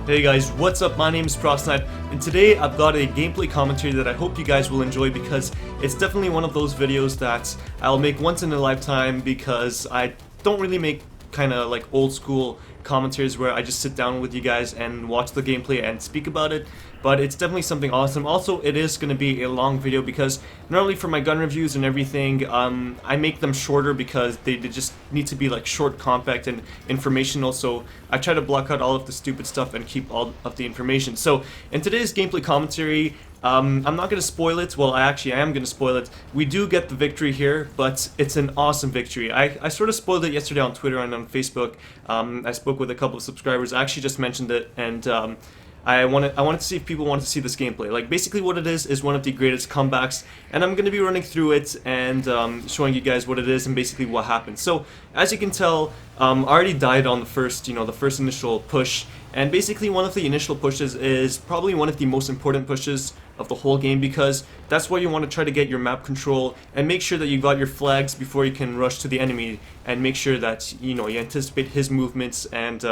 Hey guys, what's up? My name is ProfessorSnipe, and today I've got a gameplay commentary that I hope you guys will enjoy because it's definitely one of those videos that I'll make once in a lifetime because I don't really make kind of like old school commentaries where I just sit down with you guys and watch the gameplay and speak about it, but it's definitely something awesome. Also, it is going to be a long video because normally for my gun reviews and everything, I make them shorter because they just need to be like short, compact, and informational, so I try to block out all of the stupid stuff and keep all of the information. So in today's gameplay commentary, I'm not going to spoil it. Well, I am going to spoil it. We do get the victory here, but it's an awesome victory. I sort of spoiled it yesterday on Twitter and on Facebook. I spoke with a couple of subscribers. I actually just mentioned it, and I wanted to see if people wanted to see this gameplay. Like, basically what it is one of the greatest comebacks, and I'm going to be running through it and showing you guys what it is and basically what happened. So, as you can tell, I already died on the first initial push, and basically one of the initial pushes is probably one of the most important pushes of the whole game because that's where you want to try to get your map control and make sure that you got your flags before you can rush to the enemy and make sure that you anticipate his movements and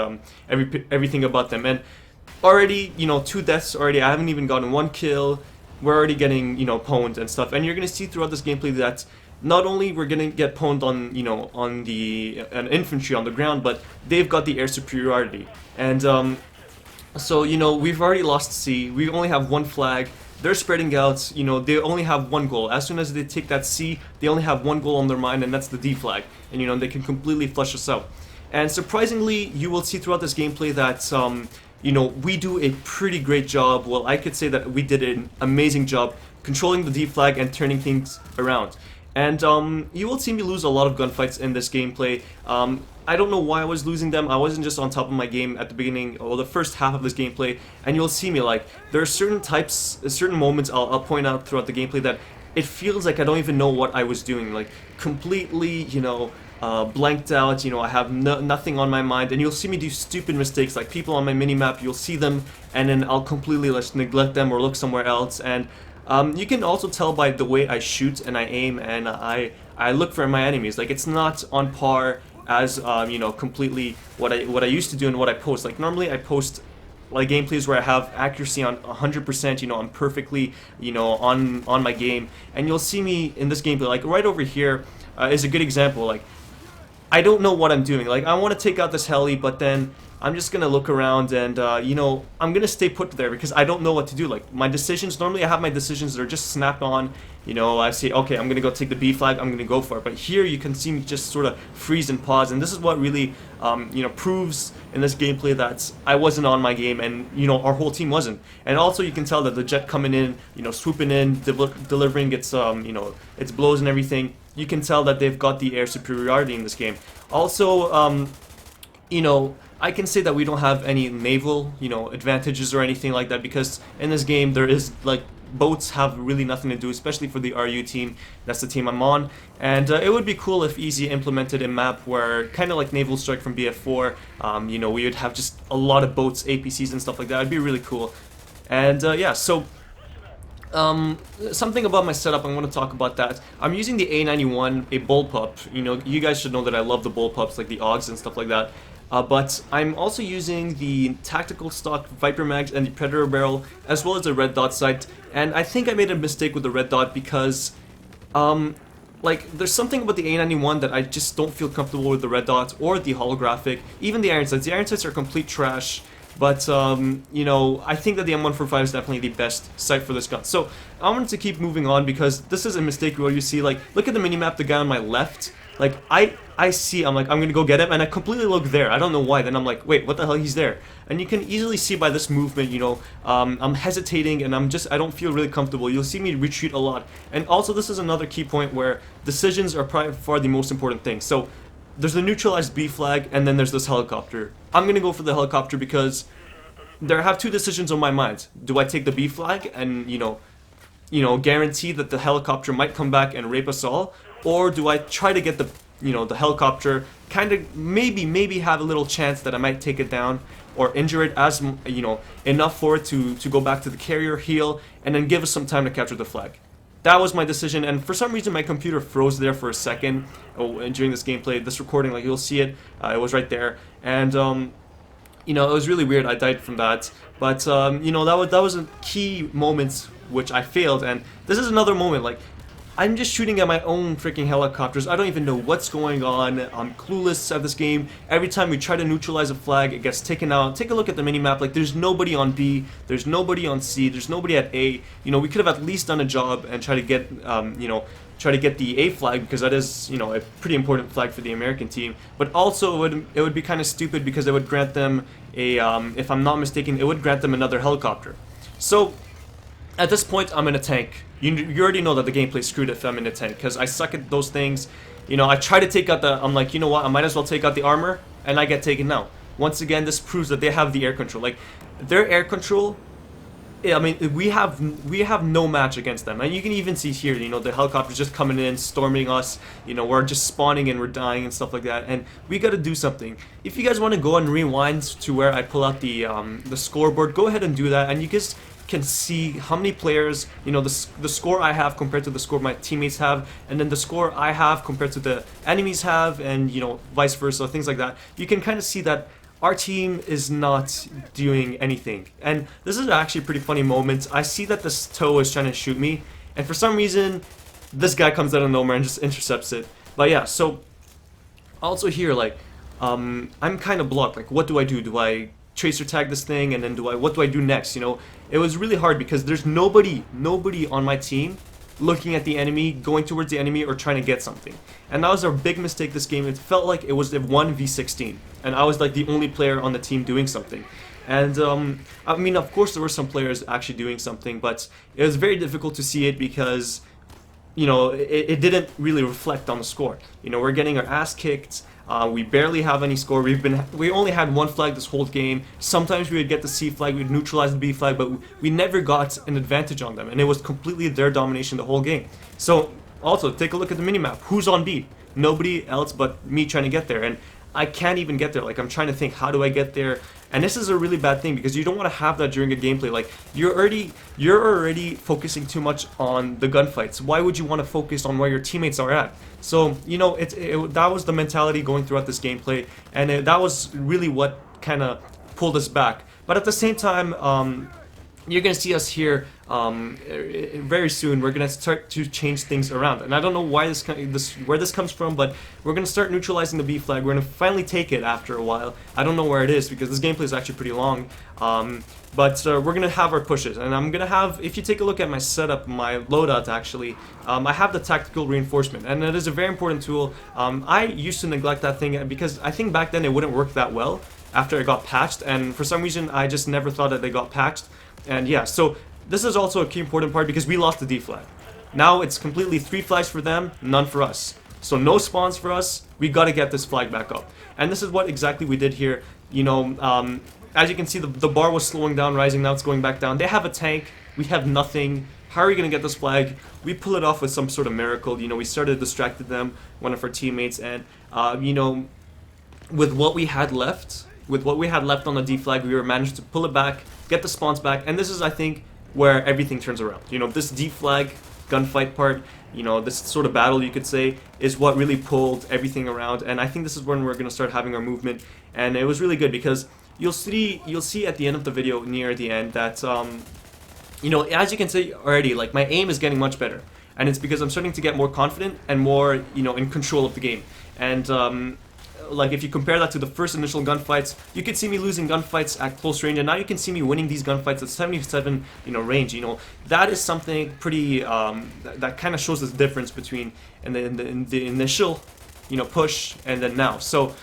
everything about them. And already, 2 deaths already. I haven't even gotten 1 kill. We're already getting, pwned and stuff. And you're gonna see throughout this gameplay that not only we're gonna get pwned on, on the infantry on the ground, but they've got the air superiority. And so we've already lost C. We only have 1 flag. They're spreading out. They only have 1 goal. As soon as they take that C, they only have 1 goal on their mind, and that's the D flag. And they can completely flush us out. And surprisingly, you will see throughout this gameplay that we do a pretty great job. Well, I could say that we did an amazing job controlling the D flag and turning things around. And you will see me lose a lot of gunfights in this gameplay. I don't know why I was losing them. I wasn't just on top of my game at the beginning or the first half of this gameplay. And you'll see me, like, there are certain moments I'll point out throughout the gameplay that it feels like I don't even know what I was doing. Like, completely, blanked out. I have nothing on my mind, and you'll see me do stupid mistakes, like people on my minimap. You'll see them, and then I'll completely just neglect them or look somewhere else. And you can also tell by the way I shoot and I aim and I look for my enemies. Like, it's not on par as completely what I used to do and what I post. Like, normally I post like gameplays where I have accuracy on 100%, I'm perfectly, on my game. And you'll see me in this gameplay, like right over here is a good example. Like, I don't know what I'm doing. Like, I want to take out this heli, but then I'm just gonna look around and I'm gonna stay put there because I don't know what to do. Like, my decisions, normally I have my decisions that are just snapped on. I say, okay, I'm gonna go take the B flag, I'm gonna go for it. But here you can see me just sort of freeze and pause, and this is what really proves in this gameplay that I wasn't on my game, and our whole team wasn't. And also you can tell that the jet coming in, swooping in, delivering its its blows and everything. You can tell that they've got the air superiority in this game. Also, I can say that we don't have any naval, advantages or anything like that because in this game there is, like, boats have really nothing to do, especially for the RU team. That's the team I'm on. And it would be cool if Easy implemented a map where, kind of like Naval Strike from BF4, we would have just a lot of boats, APCs and stuff like that. It'd be really cool. And yeah, so something about my setup, I'm going to talk about that. I'm using the A91, a bullpup. You guys should know that I love the bullpups, like the AUGs and stuff like that. But I'm also using the tactical stock Viper mags and the Predator barrel, as well as the red dot sight. And I think I made a mistake with the red dot because, like, there's something about the A91 that I just don't feel comfortable with the red dot or the holographic. Even the iron sights. The iron sights are complete trash. But, I think that the M145 is definitely the best sight for this gun. So, I wanted to keep moving on because this is a mistake where you see, like, look at the minimap, the guy on my left. Like, I see, I'm like, I'm gonna go get him, and I completely look there. I don't know why. Then I'm like, wait, what the hell, he's there. And you can easily see by this movement, I'm hesitating, and I don't feel really comfortable. You'll see me retreat a lot. And also, this is another key point where decisions are probably far the most important thing. So, there's the neutralized B flag, and then there's this helicopter. I'm gonna go for the helicopter because I have 2 decisions on my mind. Do I take the B flag and, guarantee that the helicopter might come back and rape us all? Or do I try to get the helicopter, kind of maybe have a little chance that I might take it down or injure it as, enough for it to go back to the carrier, heal, and then give us some time to capture the flag. That was my decision, and for some reason my computer froze there for a second during this gameplay. This recording, like, you'll see it, it was right there. And you know, it was really weird. I died from that, but you know, that was a key moment which I failed, and this is another moment. Like, I'm just shooting at my own freaking helicopters. I don't even know what's going on. I'm clueless at this game. Every time we try to neutralize a flag, it gets taken out. Take a look at the minimap. Like, there's nobody on B, there's nobody on C, there's nobody at A. You know, we could have at least done a job and try to get, you know, try to get the A flag, because that is, you know, a pretty important flag for the American team. But also it would be kind of stupid, because it would grant them a, if I'm not mistaken, it would grant them another helicopter. So at this point, I'm in a tank. You already know that the gameplay's screwed if I'm in a tank, because I suck at those things. You know, I try to take out the, I'm like, you know what, I might as well take out the armor, and I get taken out. Once again, this proves that they have the air control. Like, their air control, I mean, we have no match against them. And you can even see here, you know, the helicopters just coming in, storming us. You know, we're just spawning and we're dying and stuff like that. And we got to do something. If you guys want to go and rewind to where I pull out the scoreboard, go ahead and do that. And you guys can see how many players, you know, the score I have compared to the score my teammates have, and then the score I have compared to the enemies have, and, you know, vice versa, things like that. You can kind of see that our team is not doing anything. And this is actually a pretty funny moment. I see that this toe is trying to shoot me, and for some reason, this guy comes out of nowhere and just intercepts it. But yeah, so also here, like, I'm kind of blocked. Like, what do I do? Do I tracer tag this thing, and then what do I do next? You know, it was really hard because there's nobody on my team looking at the enemy, going towards the enemy, or trying to get something. And that was our big mistake this game. It felt like it was a 1v16, and I was like the only player on the team doing something. And I mean, of course there were some players actually doing something, but it was very difficult to see it because, you know, it didn't really reflect on the score. You know, we're getting our ass kicked. We barely have any score. We only had one flag this whole game. Sometimes we would get the C flag, we'd neutralize the B flag, but we never got an advantage on them, and it was completely their domination the whole game. So also take a look at the minimap. Who's on B? Nobody else but me trying to get there, and I can't even get there. Like, I'm trying to think, how do I get there? And this is a really bad thing, because you don't want to have that during a gameplay. Like, you're already focusing too much on the gunfights. Why would you want to focus on where your teammates are at? So, you know, that was the mentality going throughout this gameplay, and that was really what kind of pulled us back. But at the same time, you're going to see us here very soon. We're going to start to change things around, and I don't know why where this comes from, but we're going to start neutralizing the B flag. We're going to finally take it after a while. I don't know where it is, because this gameplay is actually pretty long, but we're going to have our pushes, and I'm going to have, if you take a look at my setup, my loadout actually, I have the tactical reinforcement, and it is a very important tool. I used to neglect that thing because I think back then it wouldn't work that well after it got patched, and for some reason I just never thought that they got patched. And yeah, so this is also a key important part, because we lost the D flag. Now it's completely 3 flags for them, none for us. So no spawns for us. We got to get this flag back up. And this is what exactly we did here. You know, as you can see, the bar was slowing down, rising. Now it's going back down. They have a tank. We have nothing. How are we going to get this flag? We pull it off with some sort of miracle. You know, we started distracted them, one of our teammates, and you know, with what we had left on the D flag, we were managed to pull it back, get the spawns back, and this is, I think, where everything turns around. You know, this D flag gunfight part, you know, this sort of battle, you could say, is what really pulled everything around, and I think this is when we're going to start having our movement. And it was really good, because you'll see at the end of the video, near the end, that you know, as you can see already, like, my aim is getting much better, and it's because I'm starting to get more confident and more, you know, in control of the game. And like, if you compare that to the first initial gunfights, you could see me losing gunfights at close range, and now you can see me winning these gunfights at 77, you know, range. You know, that is something pretty that kind of shows the difference between in the initial, you know, push and then now. So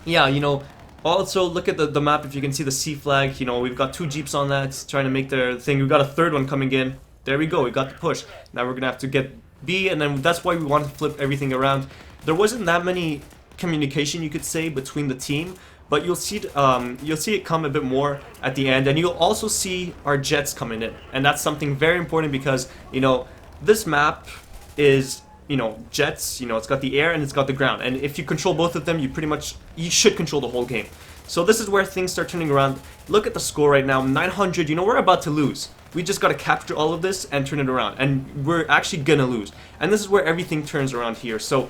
yeah, you know, also look at the map. If you can see the C flag, you know, we've got 2 jeeps on that trying to make their thing. We've got a 3rd one coming in. There we go, we got the push. Now we're gonna have to get B, and then that's why we want to flip everything around. There wasn't that many communication, you could say, between the team, but you'll see it come a bit more at the end, and you'll also see our jets coming in, and that's something very important, because, you know, this map is, you know, jets. You know, it's got the air and it's got the ground, and if you control both of them, you should control the whole game. So this is where things start turning around. Look at the score right now, 900. You know, we're about to lose. We just got to capture all of this and turn it around, and we're actually gonna lose. And this is where everything turns around here. So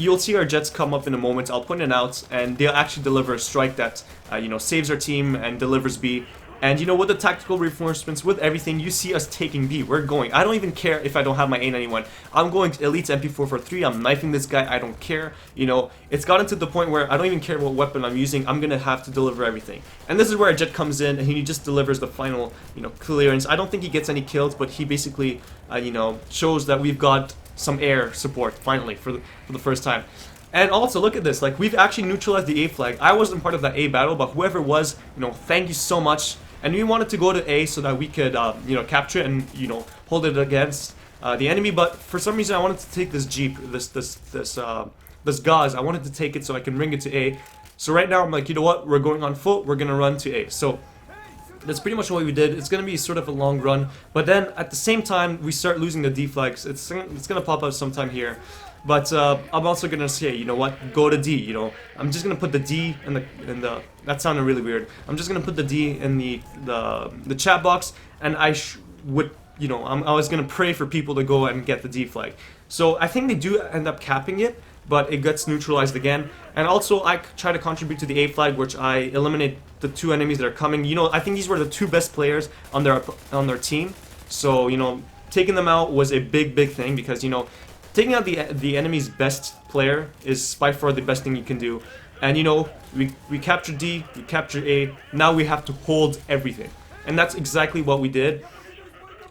you'll see our jets come up in a moment. I'll point it out, and they'll actually deliver a strike that you know, saves our team and delivers B. And you know, with the tactical reinforcements, with everything, you see us taking B. We're going. I don't even care if I don't have my A91. I'm going to Elite's MP4 I'm knifing this guy. I don't care. You know, it's gotten to the point where I don't even care what weapon I'm using. I'm gonna have to deliver everything. And this is where a jet comes in, and he just delivers the final, you know, clearance. I don't think he gets any kills, but he basically, you know, shows that we've got some air support finally for the first time. And also, look at this. Like, we've actually neutralized the A flag. I wasn't part of that A battle, but whoever was, you know, thank you so much. And we wanted to go to A so that we could, you know, capture it and, you know, hold it against the enemy. But for some reason, I wanted to take this Jeep, this gauze. I wanted to take it so I can bring it to A. So right now, I'm like, you know what? We're going on foot. We're gonna run to A. So that's pretty much what we did. It's gonna be sort of a long run, but then at the same time, we start losing the D flags. It's gonna pop up sometime here. But I'm also gonna say, you know what? Go to D. You know, I'm just gonna put the D in the. That sounded really weird. I'm just gonna put the D in the chat box, and I would, you know, I was gonna pray for people to go and get the D flag. So I think they do end up capping it, but it gets neutralized again. And also, I try to contribute to the A flag, which I eliminate the 2 enemies that are coming. You know, I think these were the 2 best players on their team. So you know, taking them out was a big thing, because you know, taking out the enemy's best player is by far the best thing you can do. And you know, we captured D, we captured A, now we have to hold everything. And that's exactly what we did.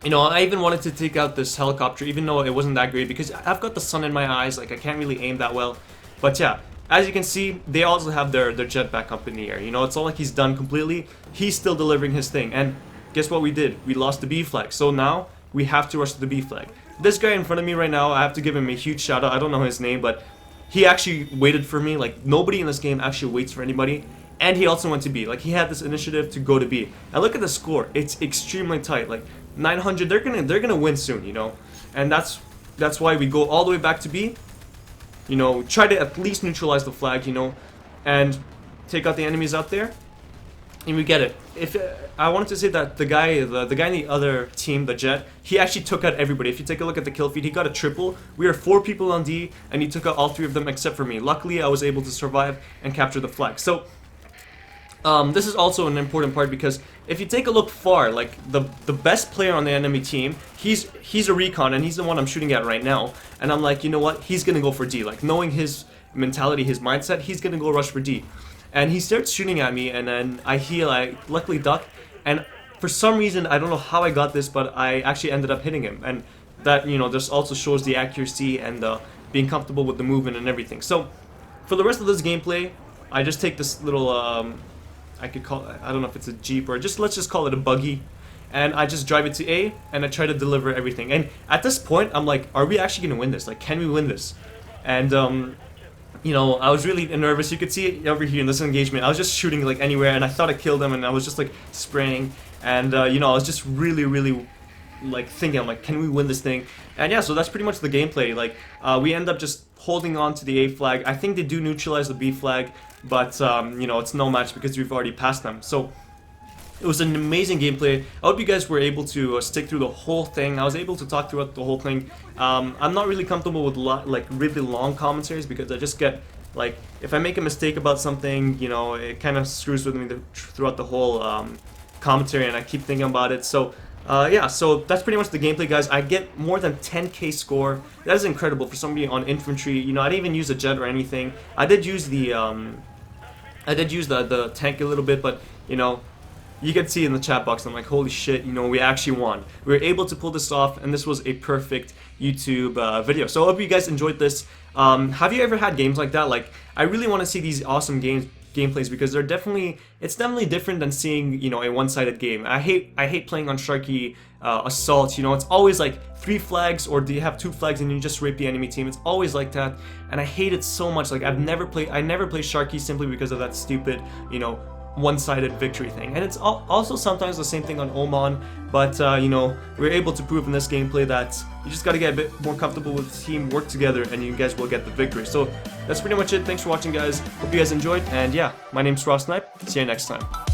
You know, I even wanted to take out this helicopter, even though it wasn't that great, because I've got the sun in my eyes, like I can't really aim that well. But yeah, as you can see, they also have their jet back up in the air. You know, it's not like he's done completely, he's still delivering his thing. And guess what we did? We lost the B flag, so now we have to rush to the B flag. This guy in front of me right now, I have to give him a huge shout out. I don't know his name, but he actually waited for me. Like, nobody in this game actually waits for anybody. And he also went to B. Like, he had this initiative to go to B. And look at the score. It's extremely tight. Like 900. They're gonna win soon, you know. And that's why we go all the way back to B. You know, try to at least neutralize the flag, you know, and take out the enemies out there. And we get it. If I wanted to say that the guy in the other team, the Jet, he actually took out everybody. If you take a look at the kill feed, he got a triple. We were 4 people on D, and he took out all 3 of them except for me. Luckily, I was able to survive and capture the flag. So this is also an important part, because if you take a look far, like the best player on the enemy team, he's a recon, and he's the one I'm shooting at right now. And I'm like, you know what? He's gonna go for D. Like, knowing his mentality, his mindset, he's gonna go rush for D. And he starts shooting at me, and then I heal. I luckily duck, and for some reason, I don't know how I got this, but I actually ended up hitting him. And that, you know, just also shows the accuracy and being comfortable with the movement and everything. So for the rest of this gameplay, I just take this little I could call it, I don't know if it's a Jeep or let's just call it a buggy, and I just drive it to A, and I try to deliver everything. And at this point, I'm like, are we actually gonna win this? Like, can we win this? And you know, I was really nervous. You could see it over here in this engagement. I was just shooting like anywhere, and I thought I killed them, and I was just like spraying. And you know, I was just really like thinking, I'm like, can we win this thing? And yeah, so that's pretty much the gameplay. Like, we end up just holding on to the A flag. I think they do neutralize the B flag, but you know, it's no match because we've already passed them. So it was an amazing gameplay. I hope you guys were able to stick through the whole thing. I was able to talk throughout the whole thing. I'm not really comfortable with like really long commentaries, because I just get, like, if I make a mistake about something, you know, it kind of screws with me throughout the whole commentary, and I keep thinking about it. So yeah, so that's pretty much the gameplay, guys. I get more than 10k score. That is incredible for somebody on infantry. You know, I didn't even use a jet or anything. I did use the tank a little bit, but you know, you can see in the chat box, I'm like, holy shit, you know, we actually won. We were able to pull this off, and this was a perfect YouTube video. So I hope you guys enjoyed this. Have you ever had games like that? Like, I really want to see these awesome gameplays, because it's definitely different than seeing, you know, a one-sided game. I hate playing on Sharky Assault. You know, it's always like 3 flags, or do you have 2 flags and you just rape the enemy team. It's always like that, and I hate it so much. Like, I never play Sharky simply because of that stupid, you know, one-sided victory thing. And it's also sometimes the same thing on Oman, but you know, we're able to prove in this gameplay that you just got to get a bit more comfortable with the team, work together, and you guys will get the victory. So that's pretty much it. Thanks for watching, guys. Hope you guys enjoyed, and yeah, my name's ProfessorSnipe. See you next time.